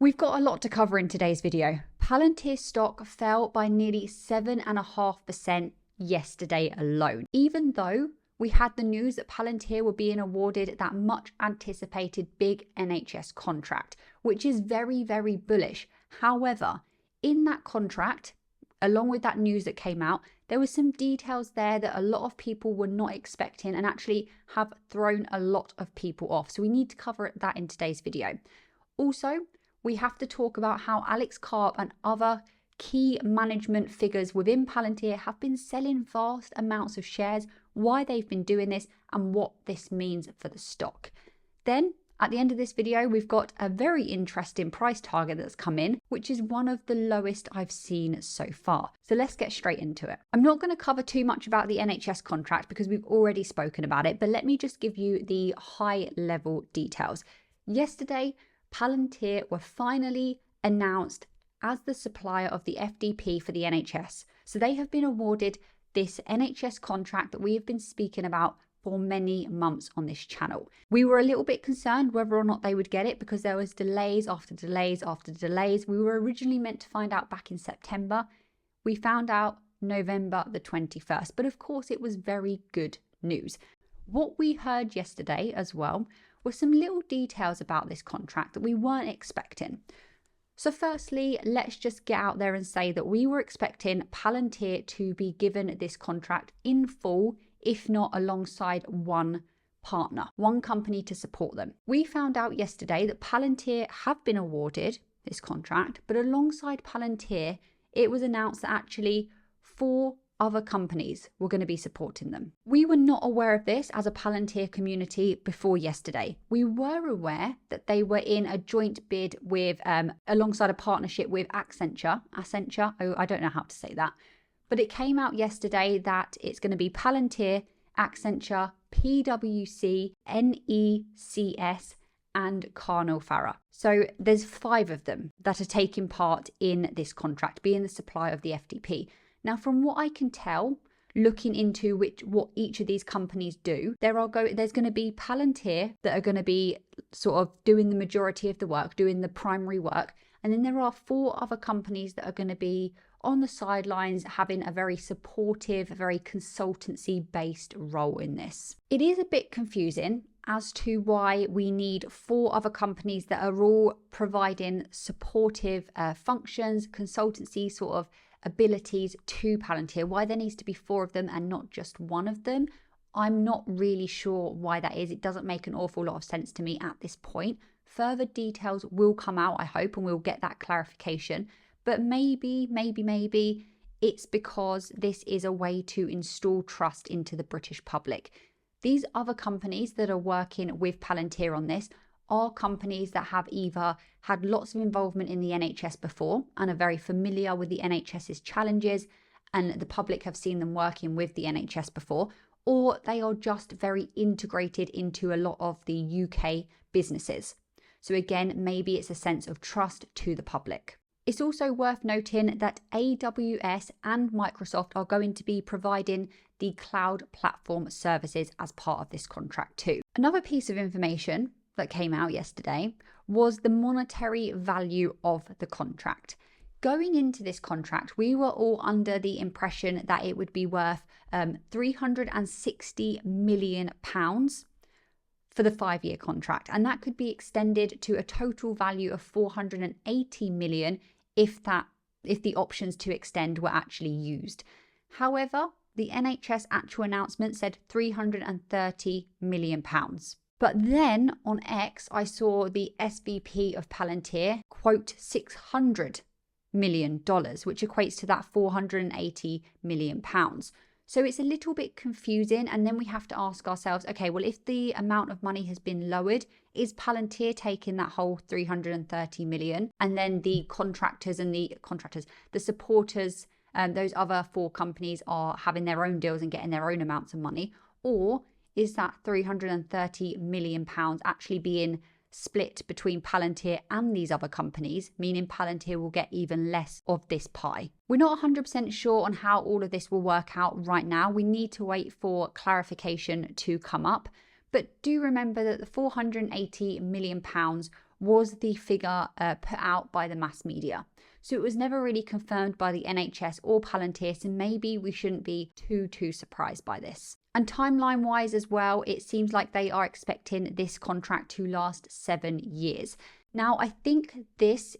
We've got a lot to cover in today's video. Palantir stock fell by nearly 7.5% yesterday alone, even though we had the news that Palantir were being awarded that much anticipated big NHS contract, which is very, very bullish. However, in that contract, along with that news that came out, there were some details there that a lot of people were not expecting and actually have thrown a lot of people off. So we need to cover that in today's video. Also, we have to talk about how Alex Karp and other key management figures within Palantir have been selling vast amounts of shares, why they've been doing this, and what this means for the stock. Then, at the end of this video, we've got a very interesting price target that's come in, which is one of the lowest I've seen so far. So let's get straight into it. I'm not going to cover too much about the NHS contract because we've already spoken about it, but let me just give you the high level details. Yesterday, Palantir were finally announced as the supplier of the FDP for the NHS. So they have been awarded this NHS contract that we have been speaking about for many months on this channel. We were a little bit concerned whether or not they would get it because there was delays after delays after delays. We were originally meant to find out back in September. We found out November the 21st, but of course it was very good news. What we heard yesterday as well were some little details about this contract that we weren't expecting. So firstly, let's just get out there and say that we were expecting Palantir to be given this contract in full, if not alongside one partner, one company to support them. We found out yesterday that Palantir have been awarded this contract, but alongside Palantir, it was announced that actually 4 other companies were going to be supporting them. We were not aware of this as a Palantir community before yesterday. We were aware that they were in a joint bid with, alongside a partnership with Accenture. Oh, I don't know how to say that. But it came out yesterday that it's going to be Palantir, Accenture, PwC, NECS, and Carnel Farah. So there's 5 of them that are taking part in this contract, being the supplier of the FDP. Now, from what I can tell, looking into what each of these companies do, there's going to be Palantir that are going to be sort of doing the majority of the work, doing the primary work. And then there are 4 other companies that are going to be on the sidelines, having a very supportive, very consultancy-based role in this. It is a bit confusing as to why we need 4 other companies that are all providing supportive functions, consultancy sort of abilities to Palantir, why there needs to be 4 of them and not just 1 of them. I'm not really sure why that is. It doesn't make an awful lot of sense to me at this point. Further details will come out, I hope, and we'll get that clarification. But maybe it's because this is a way to install trust into the British public. These other companies that are working with Palantir on this are companies that have either had lots of involvement in the NHS before and are very familiar with the NHS's challenges, and the public have seen them working with the NHS before, or they are just very integrated into a lot of the UK businesses. So again, maybe it's a sense of trust to the public. It's also worth noting that AWS and Microsoft are going to be providing the cloud platform services as part of this contract too. Another piece of information that came out yesterday was the monetary value of the contract. Going into this contract, we were all under the impression that it would be worth £360 million for the 5-year contract, and that could be extended to a total value of £480 million if the options to extend were actually used. However, the NHS actual announcement said £330 million. But then on X, I saw the SVP of Palantir quote $600 million, which equates to that £480 million. So it's a little bit confusing. And then we have to ask ourselves, okay, well, if the amount of money has been lowered, is Palantir taking that whole 330 million? And then the supporters, those other 4 companies are having their own deals and getting their own amounts of money? Or is that £330 million actually being split between Palantir and these other companies, meaning Palantir will get even less of this pie? We're not 100% sure on how all of this will work out right now. We need to wait for clarification to come up. But do remember that the £480 million was the figure put out by the mass media. So it was never really confirmed by the NHS or Palantir, so maybe we shouldn't be too surprised by this. And timeline wise as well, it seems like they are expecting this contract to last 7 years. Now, I think this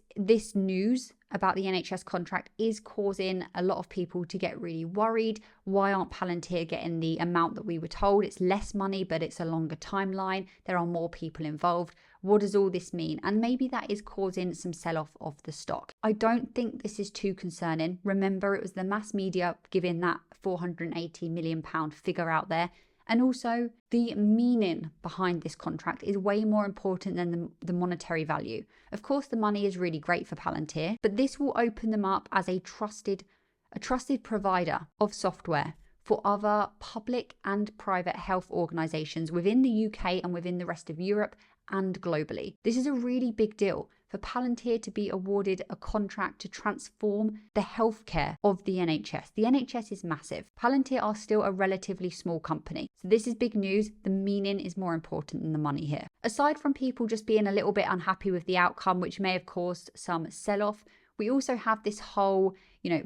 news about the NHS contract is causing a lot of people to get really worried. Why aren't Palantir getting the amount that we were told? It's less money, but it's a longer timeline. There are more people involved. What does all this mean? And maybe that is causing some sell-off of the stock. I don't think this is too concerning. Remember, it was the mass media giving that £480 million figure out there. And also, the meaning behind this contract is way more important than the monetary value. Of course, the money is really great for Palantir, but this will open them up as a trusted provider of software for other public and private health organisations within the UK and within the rest of Europe and globally. This is a really big deal for Palantir to be awarded a contract to transform the healthcare of the NHS. The NHS is massive. Palantir are still a relatively small company. So this is big news. The meaning is more important than the money here. Aside from people just being a little bit unhappy with the outcome, which may have caused some sell-off, we also have this whole,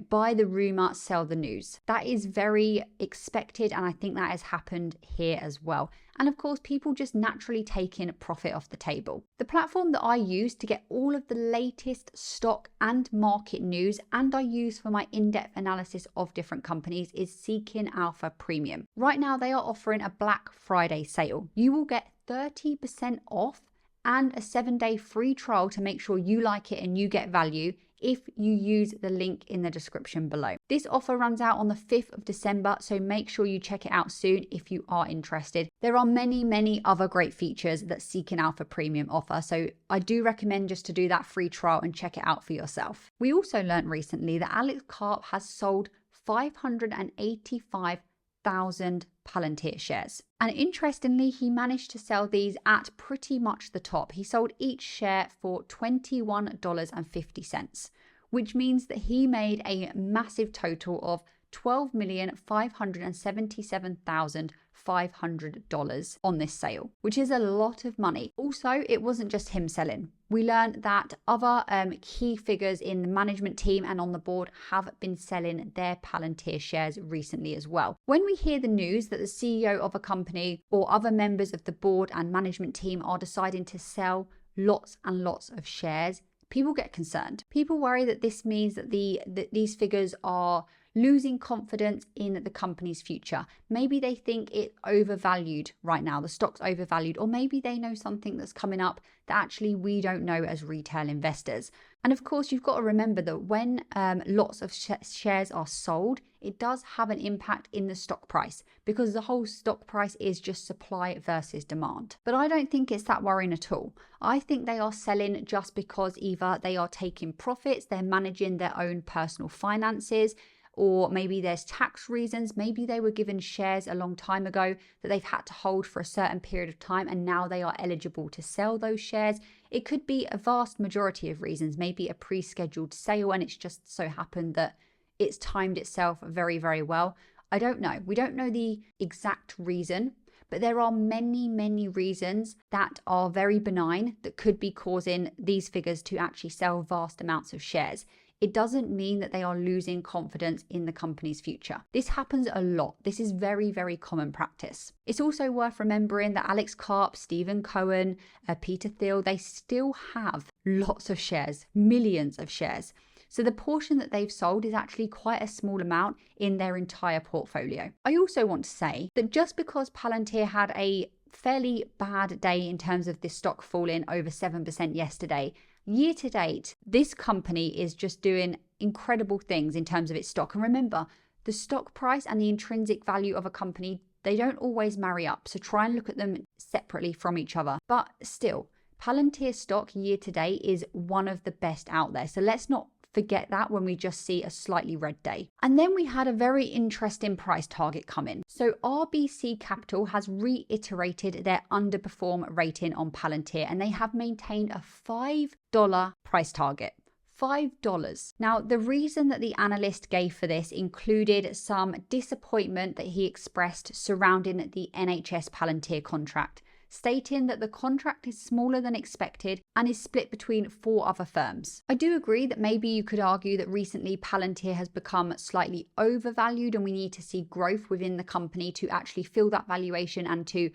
buy the rumor, sell the news. That is very expected, and I think that has happened here as well. And of course, people just naturally taking profit off the table. The platform that I use to get all of the latest stock and market news, and I use for my in-depth analysis of different companies, is Seeking Alpha Premium. Right now, they are offering a Black Friday sale. You will get 30% off and a 7-day free trial to make sure you like it and you get value if you use the link in the description below. This offer runs out on the 5th of December, so make sure you check it out soon if you are interested. There are many other great features that Seeking Alpha Premium offer, so I do recommend just to do that free trial and check it out for yourself. We also learned recently that Alex Karp has sold 585,000 Palantir shares. And interestingly, he managed to sell these at pretty much the top. He sold each share for $21.50, which means that he made a massive total of $12,577,500 on this sale, which is a lot of money. Also, it wasn't just him selling. We learned that other key figures in the management team and on the board have been selling their Palantir shares recently as well. When we hear the news that the CEO of a company or other members of the board and management team are deciding to sell lots and lots of shares, people get concerned. People worry that this means that these figures are losing confidence in the company's future. Maybe they think it's overvalued right now, the stock's overvalued, or maybe they know something that's coming up that actually we don't know as retail investors. And of course, you've got to remember that when lots of shares are sold, it does have an impact in the stock price, because the whole stock price is just supply versus demand. But I don't think it's that worrying at all. I think they are selling just because either they are taking profits, they're managing their own personal finances, or maybe there's tax reasons. Maybe they were given shares a long time ago that they've had to hold for a certain period of time, and now they are eligible to sell those shares. It could be a vast majority of reasons, maybe a pre-scheduled sale, and it's just so happened that it's timed itself very well. I don't know. We don't know the exact reason, but there are many reasons that are very benign that could be causing these figures to actually sell vast amounts of shares. It doesn't mean that they are losing confidence in the company's future. This happens a lot. This is very common practice. It's also worth remembering that Alex Karp, Stephen Cohen, Peter Thiel, they still have lots of shares, millions of shares. So the portion that they've sold is actually quite a small amount in their entire portfolio. I also want to say that just because Palantir had a fairly bad day in terms of this stock falling over 7% yesterday, year to date, this company is just doing incredible things in terms of its stock. And remember, the stock price and the intrinsic value of a company, they don't always marry up. So try and look at them separately from each other. But still, Palantir stock year to date is one of the best out there. So let's not forget that when we just see a slightly red day. And then we had a very interesting price target come in. So RBC Capital has reiterated their underperform rating on Palantir, and they have maintained a $5 price target. $5. Now, the reason that the analyst gave for this included some disappointment that he expressed surrounding the NHS Palantir contract, stating that the contract is smaller than expected and is split between 4 other firms. I do agree that maybe you could argue that recently Palantir has become slightly overvalued and we need to see growth within the company to actually fill that valuation and to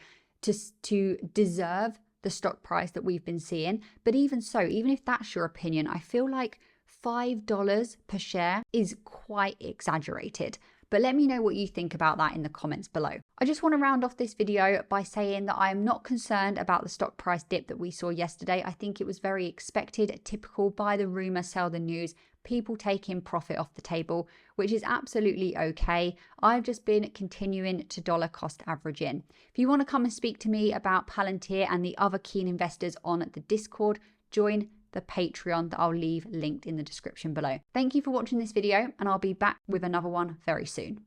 deserve the stock price that we've been seeing. But even so, even if that's your opinion, I feel like $5 per share is quite exaggerated. But let me know what you think about that in the comments below. I just want to round off this video by saying that I am not concerned about the stock price dip that we saw yesterday. I think it was very expected, typical buy the rumor, sell the news, people taking profit off the table, which is absolutely okay. I've just been continuing to dollar cost average in. If you want to come and speak to me about Palantir and the other keen investors on the Discord, join the Patreon that I'll leave linked in the description below. Thank you for watching this video, and I'll be back with another one very soon.